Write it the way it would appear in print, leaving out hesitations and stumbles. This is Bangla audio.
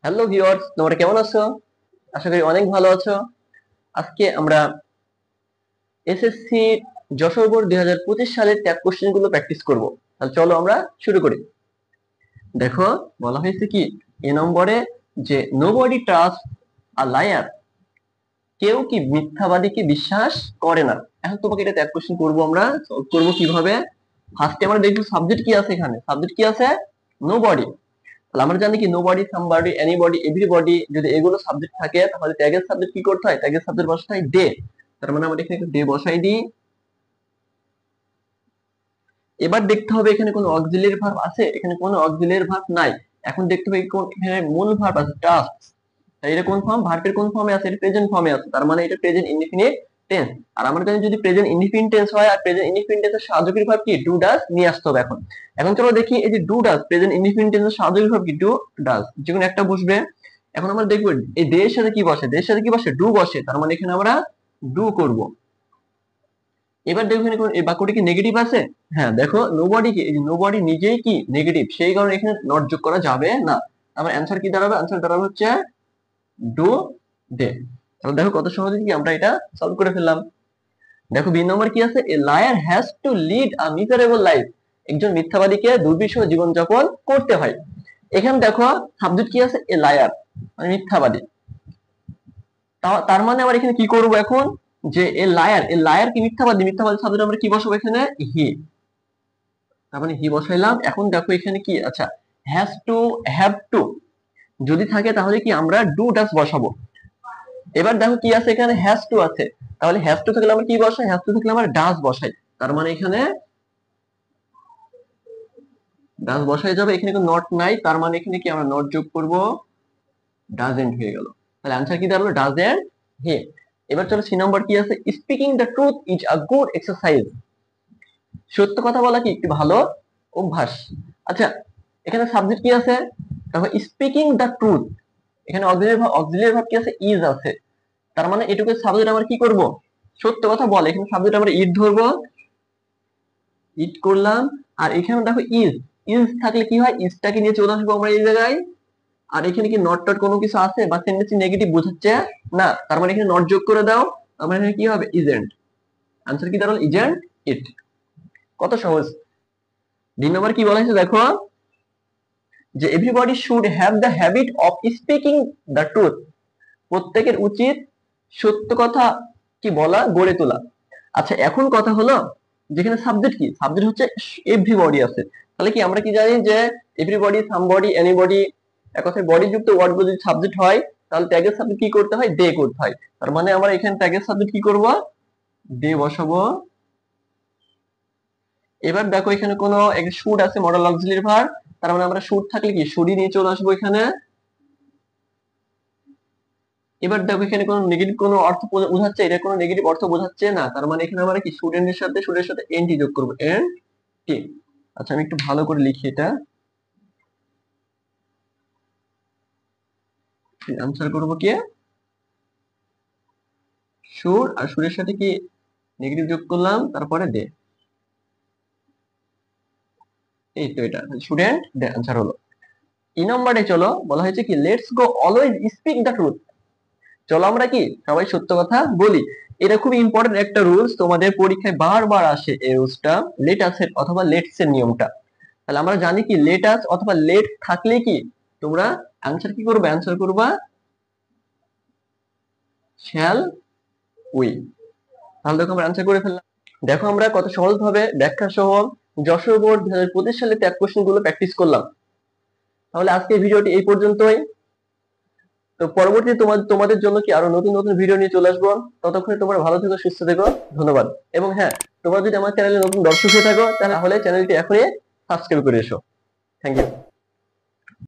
হ্যালো ভিউয়ার্স, তোমরা কেমন আছো? আশা করি অনেক ভালো আছো। আজকে আমরা এসএসসি যশোর বোর্ড 2025 সালের ট্যাগ কোশ্চেন গুলো প্র্যাকটিস করব। তাহলে চলো আমরা শুরু করি। দেখো বলা হয়েছে কি এ নম্বরে যে নোবডি ট্রাস্ট আ লায়ার, কেউ কি মিথ্যাবাদীকে বিশ্বাস করে না। এখন তোমাকে এটা ট্যাগ কোশ্চেন করব, আমরা সলভ করব কিভাবে। ফার্স্টে আমরা দেখব সাবজেক্ট কি আছে, এখানে সাবজেক্ট কি আছে, নোবডি। তাহলে আমরা জানি কি নোবডি, সামবডি, এনিবডি, এভরিবডি, যদি এগুলো সাবজেক্ট থাকে তাহলে ট্যাগের সাবজেক্ট কি করতে হয়, ট্যাগের সাবজেক্ট বসাতে হয় ডে। তার মানে আমরা এখানে একটা ডে বসাই দিই। এবার দেখতে হবে এখানে কোনো অক্সিলিয়ারি ভার্ব আছে, এখানে কোনো অক্সিলিয়ারি ভার্ব নাই। এখন দেখতে হবে কোন এখানে মূল ভার্ব আছে টাস্ক। তাই এটা কোন ফর্ম, ভার্বের কোন ফর্মে আছে, এটা প্রেজেন্ট ফর্মে আছে, তার মানে এটা প্রেজেন্ট ইনডিফিনিট টেন্স। আর আমরা জানি যদি প্রেজেন্ট ইনডিফিনিট টেন্স হয় আর প্রেজেন্ট ইনডিফিনিট টেন্সের সাহায্যকারী ভার্ব কি ডু ডাজ নিয়ে আসতে হবে। এখন এখন চলো দেখি এই যে ডু ডাজ, প্রেজেন্ট ইনডিফিনিট টেন্সের সাহায্যকারী ভার্ব কি ডু ডাজ, যে কোনো একটা বসবে। এখন আমরা দেখব এই দের সাথে কি বসে, দের সাথে কি বসে, ডু বসে, তার মানে এখানে আমরা ডু করব। এবার দেখো এখানে কোন এই বাক্যটি কি নেগেটিভ আছে? হ্যাঁ দেখো নোবডি কি, এই যে নোবডি নিজেই কি নেগেটিভ, সেই কারণে এখানে নট যোগ করা যাবে না। আমার অ্যানসার কি দাঁড়াবে, অ্যানসার দাঁড়াবে হচ্ছে ডু দে। তাহলে দেখো কত সহজে কি আমরা এটা সলভ করে ফেললাম। দেখো বি নম্বর কি আছে, a liar has to lead a miserable life, একজন মিথ্যাবাদীকে দুর্বিষহ জীবন যাপন করতে হয়। এখানে দেখো সাবজেক্ট কি আছে, এ লায়ার মানে মিথ্যাবাদী। তার মানে আবার এখানে কি করব এখন, যে এ লায়ার, এ লায়ার কি মিথ্যাবাদী, মিথ্যাবাদী সাবজেক্ট আমরা কি বসাবো এখানে, হি। তার মানে হি বসাইলাম। এখন দেখো এখানে কি, আচ্ছা হ্যাজ টু, হ্যাভ টু যদি থাকে তাহলে কি আমরা ডু ডাস বসাবো। এবার দেখো কি আছে, এখানে হ্যাজ টু আছে, তাহলে হ্যাজ টু থাকলে আমরা কি বসাই, হ্যাজ টু থাকলে আমরা ডাস বসাই। তার মানে এখানে ডাস বসাই যাবে, এখানে কোনো নট নাই, তার মানে এখানে কি আমরা নট যোগ করব, ডাজেন্ট হয়ে গেল। তাহলে आंसर কি দাঁড়ালো, ডাজেন্ট হি। এবার চলো সি নাম্বার কি আছে, speaking the truth is a good exercise, সত্য কথা বলা কি একটি ভালো অভ্যাস। আচ্ছা এখানে সাবজেক্ট কি আছে, দেখো স্পিকিং দ্য ট্রুথ, এখানে অক্সিলিয়ারি ভার্ব কি আছে, ইজ আছে, তার মানে এটুকু সাবজেক্ট আমরা কি করব, সত্য কথা বলে, এখানে সাবজেক্ট আমরা ইট ধরবো, ইট করলাম। আর এখানে দেখো ইজ, ইজ থাকলে কি হয়, ইজটাকে নিয়ে চলে আসবো আমরা এই জায়গায়। আর এখানে কি নট টট কোনো কিছু আছে বা সেন্টেন্স নেগেটিভ বোঝাচ্ছে না, তার মানে এখানে নট যোগ করে দাও, আমার এখানে কি হবে, ইজেন্ট। আনসার কি দাঁড়ালো, ইজেন্ট ইট। কত সহজ। দুই নম্বর কি বলা হয়েছে দেখো, যে everybody should have the habit of speaking the truth, প্রত্যেকের উচিত সত্য কথা কি বলা, গড়ে তোলা। আচ্ছা এখন কথা হলো যেখানে সাবজেক্ট কি, সাবজেক্ট হচ্ছে এভরিবডি আছে, তাহলে কি আমরা কি জানি যে এভরিবডি, সামবডি, এনিবডি, এক কথায় বডি যুক্ত ওয়ার্ড গুলো যদি সাবজেক্ট হয় তাহলে ট্যাগের সাবজেক্ট কি করতে হয়, দে করতে হয়। তার মানে আমরা এখানে ট্যাগের সাবজেক্ট কি করব, দে বসাবো। এবার দেখো এখানে কোনো শুড আছে, মডেল অক্সিলিয়ারি ভার্ব, তার মানে আমরা শুড থাকলে কি শুডই নিয়ে চলে আসবো এখানে। এবার দেখো এখানে কোনো নেগেটিভ কোনো অর্থ বোঝাচ্ছে, এটা কোনো নেগেটিভ অর্থ বোঝাচ্ছে না, তার মানে এখানে আমরা কি স্টুডেন্টের সাথে স্টুডেন্টের সাথে এনটি যোগ করব, এন টি। আচ্ছা আমি একটু ভালো করে লিখি এটা, আনসার করব কি সুর, আর সুরের সাথে কি নেগেটিভ যোগ করলাম, তারপরে দে, এই তো এটা স্টুডেন্ট, দে আনসার হলো। ই নম্বরে চলো বলা হয়েছে কি, let's go always speak the truth, চলো আমরা কি সবাই সত্য কথা বলি। এটা খুব ইম্পর্টেন্ট একটা রুলস, তোমাদের পরীক্ষায় বারবার আসে এই রুলসটা, লেট আছে অথবা লেটস এর নিয়মটা। তাহলে আমরা জানি কি লেট আস অথবা লেট থাকলে কি তোমরা অ্যানসার কি করবে, অ্যানসার করবা শ্যাল উই। তাহলে দেখো আমরা অ্যানসার করে ফেললাম। দেখো আমরা কত সহজ ভাবে ব্যাখ্যা সহ যশোর বোর্ড 2025 সালে ট্যাগ কোশ্চেন গুলো প্র্যাকটিস করলাম। তাহলে আজকে ভিডিওটি এই পর্যন্তই। তো পরবর্তী তোমাদের জন্য কি আরো নতুন নতুন ভিডিও নিয়ে চলে আসবো। ততক্ষণে তোমরা ভালো থেকো, সুস্থ থেকো, ধন্যবাদ। এবং হ্যাঁ, তোমরা যদি আমার চ্যানেলে নতুন দর্শক হয়ে থাকো তাহলে চ্যানেলটি এখনই সাবস্ক্রাইব করে এসো। Thank you.